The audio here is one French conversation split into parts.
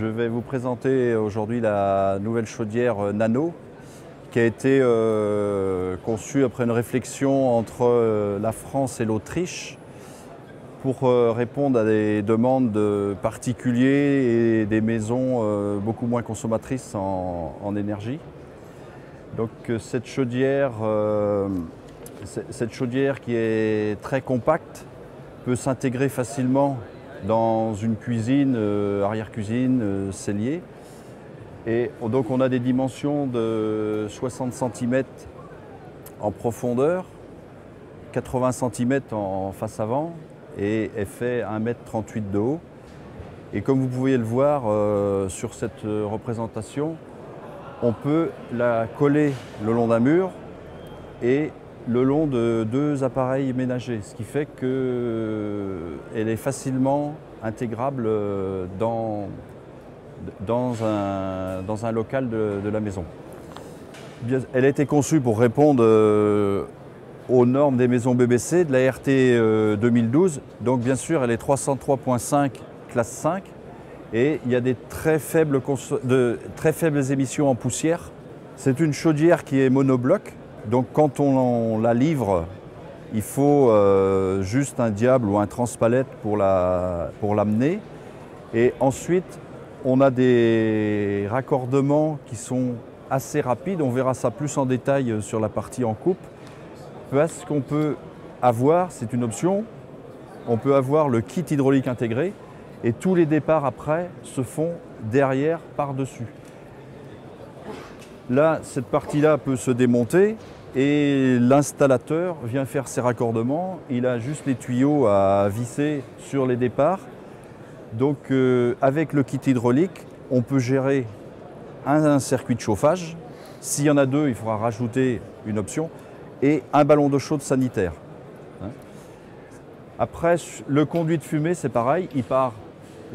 Je vais vous présenter aujourd'hui la nouvelle chaudière Nano qui a été conçue après une réflexion entre la France et l'Autriche pour répondre à des demandes de particuliers et des maisons beaucoup moins consommatrices en énergie. Donc cette chaudière qui est très compacte peut s'intégrer facilement dans une cuisine, arrière-cuisine, cellier. Et donc on a des dimensions de 60 cm en profondeur, 80 cm en face avant, et elle fait 1,38 m de haut. Et comme vous pouvez le voir sur cette représentation, on peut la coller le long d'un mur et le long de deux appareils ménagers, ce qui fait qu'elle est facilement intégrable dans un local de la maison. Elle a été conçue pour répondre aux normes des maisons BBC, de la RT 2012. Donc bien sûr, elle est 303.5 classe 5 et il y a des très faibles émissions en poussière. C'est une chaudière qui est monobloc. Donc quand on la livre, il faut juste un diable ou un transpalette pour l'amener. Et ensuite, on a des raccordements qui sont assez rapides. On verra ça plus en détail sur la partie en coupe. Parce qu'on peut avoir, c'est une option, on peut avoir le kit hydraulique intégré et tous les départs après se font derrière par-dessus. Là, cette partie-là peut se démonter et l'installateur vient faire ses raccordements. Il a juste les tuyaux à visser sur les départs. Donc avec le kit hydraulique, on peut gérer un circuit de chauffage. S'il y en a deux, il faudra rajouter une option et un ballon d'eau chaude sanitaire. Après, le conduit de fumée, c'est pareil, il part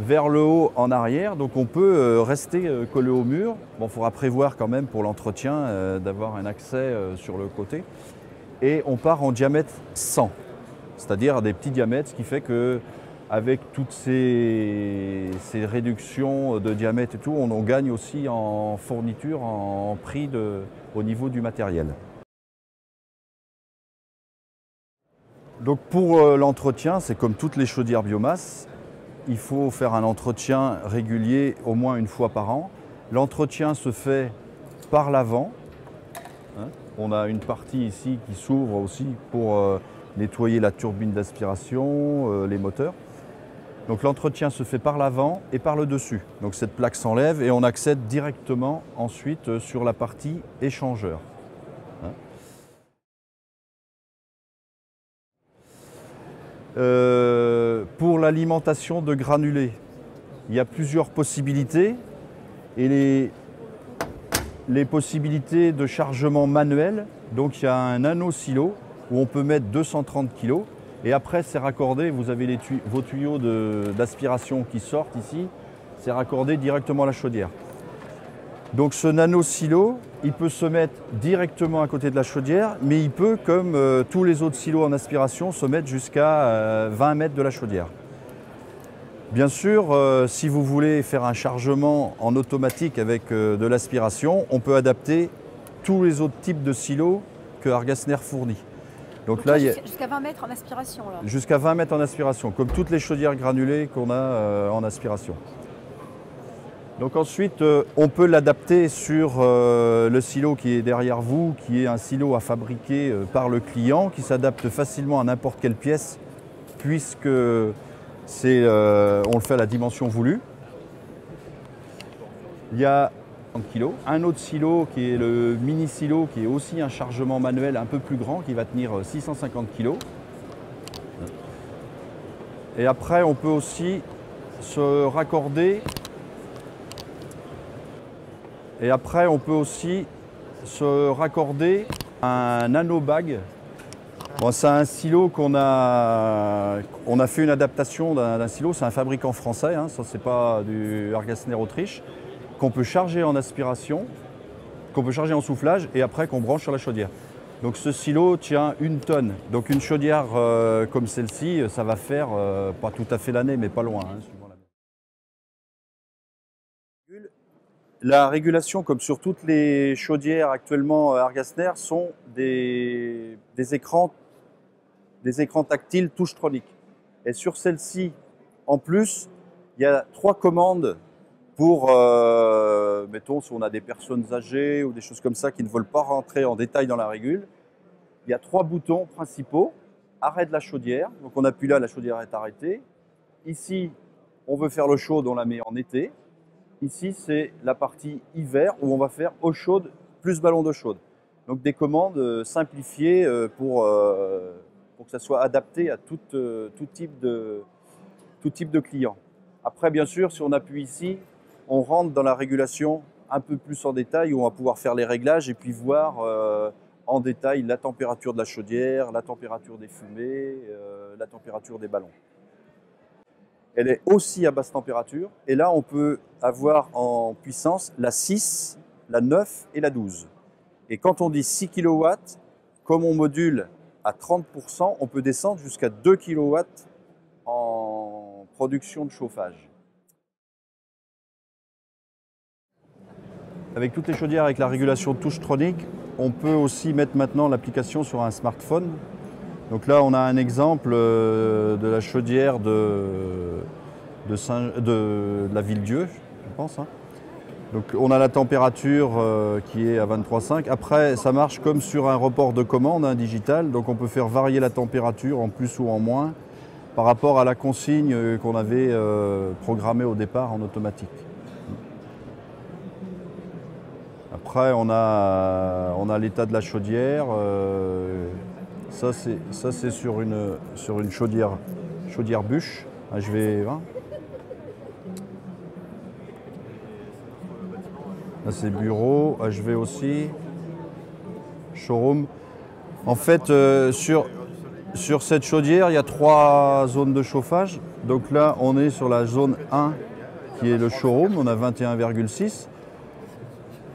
vers le haut en arrière, donc on peut rester collé au mur. Bon, il faudra prévoir quand même pour l'entretien d'avoir un accès sur le côté. Et on part en diamètre 100, c'est-à-dire des petits diamètres, ce qui fait que avec toutes ces réductions de diamètre et tout, on gagne aussi en fourniture, en prix au niveau du matériel. Donc pour l'entretien, c'est comme toutes les chaudières biomasse, il faut faire un entretien régulier au moins une fois par an. L'entretien se fait par l'avant. On a une partie ici qui s'ouvre aussi pour nettoyer la turbine d'aspiration, les moteurs. Donc l'entretien se fait par l'avant et par le dessus. Donc cette plaque s'enlève et on accède directement ensuite sur la partie échangeur. Pour l'alimentation de granulés, il y a plusieurs possibilités et les possibilités de chargement manuel. Donc il y a un nano-silo où on peut mettre 230 kg et après c'est raccordé, vous avez vos tuyaux d'aspiration qui sortent ici, c'est raccordé directement à la chaudière. Donc ce nano-silo, il peut se mettre directement à côté de la chaudière, mais il peut, comme tous les autres silos en aspiration, se mettre jusqu'à 20 mètres de la chaudière. Bien sûr, si vous voulez faire un chargement en automatique avec de l'aspiration, on peut adapter tous les autres types de silos que Argasner fournit. Donc là, jusqu'à 20 mètres en aspiration. Jusqu'à 20 mètres en aspiration, comme toutes les chaudières granulées qu'on a en aspiration. Donc ensuite, on peut l'adapter sur le silo qui est derrière vous, qui est un silo à fabriquer par le client, qui s'adapte facilement à n'importe quelle pièce, puisque on le fait à la dimension voulue. Il y a 30 kg. Un autre silo qui est le mini silo, qui est aussi un chargement manuel un peu plus grand, qui va tenir 650 kg. Et après, on peut aussi se raccorder. Et après, on peut aussi se raccorder à un nanobag. Bon, c'est un silo qu'on a fait une adaptation d'un silo, c'est un fabricant français, hein, ça c'est pas du Argasner Autriche, qu'on peut charger en aspiration, qu'on peut charger en soufflage et après qu'on branche sur la chaudière. Donc ce silo tient 1 tonne. Donc une chaudière comme celle-ci, ça va faire pas tout à fait l'année, mais pas loin. Hein. La régulation, comme sur toutes les chaudières actuellement Argasner, sont des écrans tactiles touchetroniques. Et sur celle-ci, en plus, il y a 3 commandes pour, mettons, si on a des personnes âgées ou des choses comme ça qui ne veulent pas rentrer en détail dans la régule. Il y a 3 boutons principaux. Arrêt de la chaudière. Donc on appuie là, la chaudière est arrêtée. Ici, on veut faire le chaud, on la met en été. Ici, c'est la partie hiver où on va faire eau chaude plus ballon d'eau chaude. Donc des commandes simplifiées pour que ça soit adapté à tout type de client. Après, bien sûr, si on appuie ici, on rentre dans la régulation un peu plus en détail où on va pouvoir faire les réglages et puis voir en détail la température de la chaudière, la température des fumées, la température des ballons. Elle est aussi à basse température. Et là, on peut avoir en puissance la 6, la 9 et la 12. Et quand on dit 6 kW, comme on module à 30%, on peut descendre jusqu'à 2 kW en production de chauffage. Avec toutes les chaudières avec la régulation touchetronique, on peut aussi mettre maintenant l'application sur un smartphone. Donc là, on a un exemple de la chaudière de la Ville-Dieu, je pense. Hein. Donc on a la température qui est à 23,5. Après, ça marche comme sur un report de commande, un digital. Donc on peut faire varier la température en plus ou en moins par rapport à la consigne qu'on avait programmée au départ en automatique. Après, on a l'état de la chaudière. Ça, c'est sur une chaudière bûche, HV20. Là, c'est bureau, HV aussi, showroom. En fait, sur cette chaudière, il y a 3 zones de chauffage. Donc là, on est sur la zone 1, qui est le showroom, on a 21,6.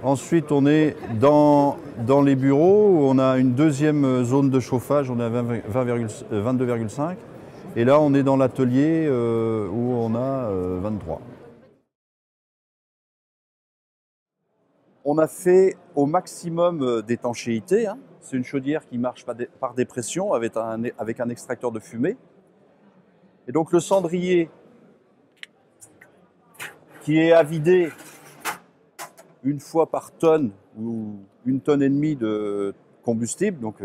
Ensuite, on est dans les bureaux où on a une deuxième zone de chauffage, on est à 22,5. Et là, on est dans l'atelier où on a 23. On a fait au maximum d'étanchéité. Hein. C'est une chaudière qui marche par dépression avec un extracteur de fumée. Et donc le cendrier qui est à vider une fois par tonne ou 1,5 tonne de combustible, donc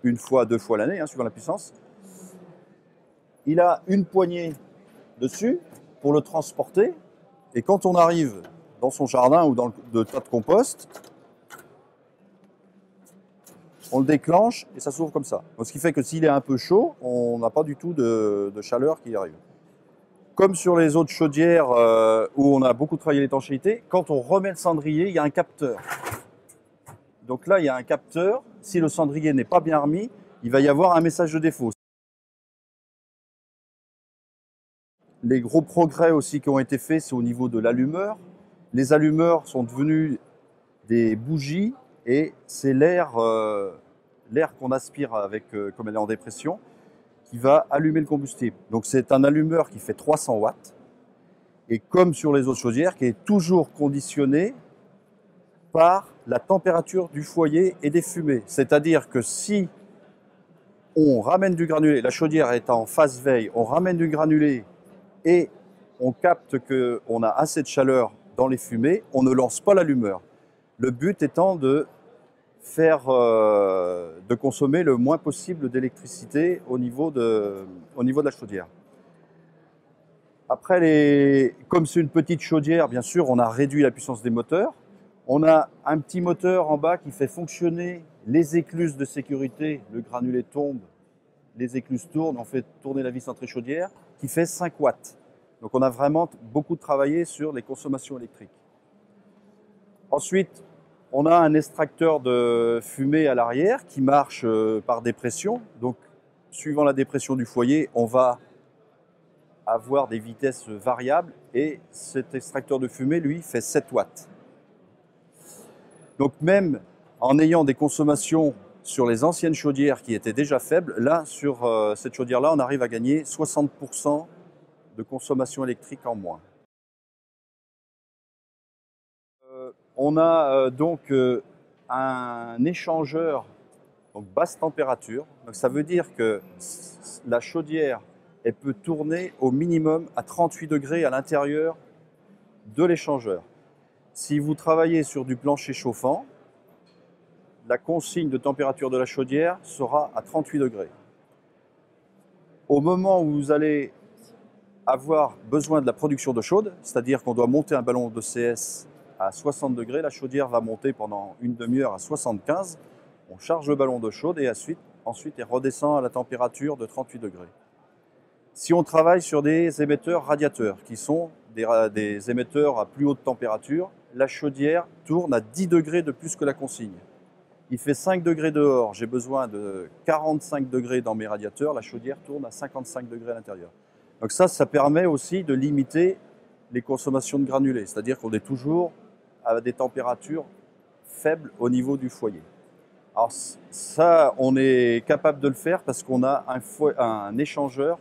une fois, 2 fois l'année, hein, suivant la puissance. Il a une poignée dessus pour le transporter. Et quand on arrive dans son jardin ou dans le tas de compost, on le déclenche et ça s'ouvre comme ça. Donc, ce qui fait que s'il est un peu chaud, on n'a pas du tout de chaleur qui arrive. Comme sur les autres chaudières où on a beaucoup travaillé l'étanchéité, quand on remet le cendrier, il y a un capteur. Donc là, il y a un capteur. Si le cendrier n'est pas bien remis, il va y avoir un message de défaut. Les gros progrès aussi qui ont été faits, c'est au niveau de l'allumeur. Les allumeurs sont devenus des bougies et c'est l'air qu'on aspire comme elle est en dépression, qui va allumer le combustible. Donc c'est un allumeur qui fait 300 watts et comme sur les autres chaudières, qui est toujours conditionné par la température du foyer et des fumées. C'est-à-dire que si on ramène du granulé, la chaudière est en phase veille, on ramène du granulé et on capte qu'on a assez de chaleur dans les fumées, on ne lance pas l'allumeur. Le but étant de consommer le moins possible d'électricité au niveau de la chaudière. Après, comme c'est une petite chaudière, bien sûr, on a réduit la puissance des moteurs. On a un petit moteur en bas qui fait fonctionner les écluses de sécurité. Le granulé tombe, les écluses tournent, on fait tourner la vis entrée chaudière qui fait 5 watts. Donc on a vraiment beaucoup travaillé sur les consommations électriques. Ensuite, on a un extracteur de fumée à l'arrière qui marche par dépression. Donc, suivant la dépression du foyer, on va avoir des vitesses variables et cet extracteur de fumée, lui, fait 7 watts. Donc, même en ayant des consommations sur les anciennes chaudières qui étaient déjà faibles, là, sur cette chaudière-là, on arrive à gagner 60% de consommation électrique en moins. On a un échangeur donc basse température. Donc ça veut dire que la chaudière elle peut tourner au minimum à 38 degrés à l'intérieur de l'échangeur. Si vous travaillez sur du plancher chauffant, la consigne de température de la chaudière sera à 38 degrés. Au moment où vous allez avoir besoin de la production d'eau chaude, c'est-à-dire qu'on doit monter un ballon de CS à 60 degrés, la chaudière va monter pendant une demi-heure à 75. On charge le ballon d'eau chaude et ensuite elle redescend à la température de 38 degrés. Si on travaille sur des émetteurs radiateurs, qui sont des émetteurs à plus haute température, la chaudière tourne à 10 degrés de plus que la consigne. Il fait 5 degrés dehors, j'ai besoin de 45 degrés dans mes radiateurs, la chaudière tourne à 55 degrés à l'intérieur. Donc ça permet aussi de limiter les consommations de granulés, c'est-à-dire qu'on est toujours à des températures faibles au niveau du foyer. Alors ça, on est capable de le faire parce qu'on a un échangeur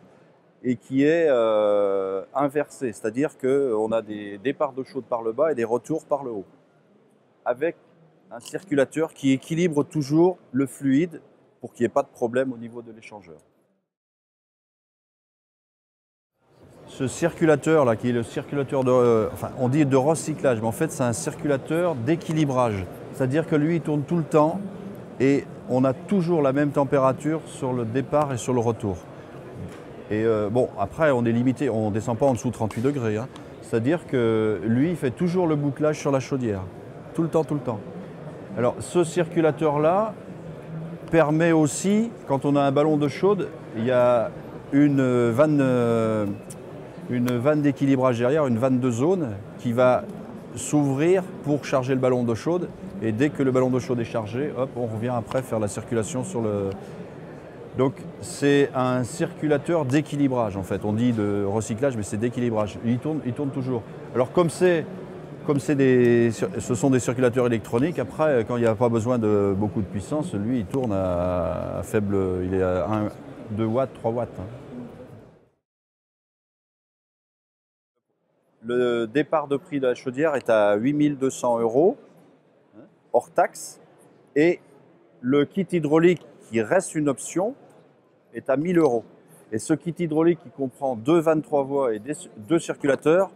et qui est inversé, c'est-à-dire qu'on a des départs d'eau chaude par le bas et des retours par le haut, avec un circulateur qui équilibre toujours le fluide pour qu'il n'y ait pas de problème au niveau de l'échangeur. Ce circulateur là, qui est le circulateur on dit de recyclage, mais en fait c'est un circulateur d'équilibrage, c'est-à-dire que lui il tourne tout le temps et on a toujours la même température sur le départ et sur le retour. Et bon, après on est limité, on ne descend pas en dessous de 38 degrés, hein. C'est-à-dire que lui il fait toujours le bouclage sur la chaudière, tout le temps, tout le temps. Alors ce circulateur-là permet aussi, quand on a un ballon d'eau chaude, il y a une vanne d'équilibrage derrière, une vanne de zone qui va s'ouvrir pour charger le ballon d'eau chaude. Et dès que le ballon d'eau chaude est chargé, hop, on revient après faire la circulation sur le... Donc c'est un circulateur d'équilibrage en fait. On dit de recyclage, mais c'est d'équilibrage. Il tourne toujours. Alors comme ce sont des circulateurs électroniques, après quand il n'y a pas besoin de beaucoup de puissance, lui il tourne à faible, il est à 2 watts, 3 watts. Hein. Le départ de prix de la chaudière est à 8 200 € hors taxe et le kit hydraulique qui reste une option est à 1 000 €. Et ce kit hydraulique qui comprend 2 23 voies et 2 circulateurs,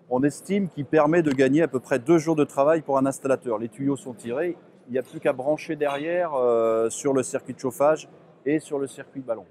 on estime qu'il permet de gagner à peu près 2 jours de travail pour un installateur. Les tuyaux sont tirés, il n'y a plus qu'à brancher derrière sur le circuit de chauffage et sur le circuit ballon.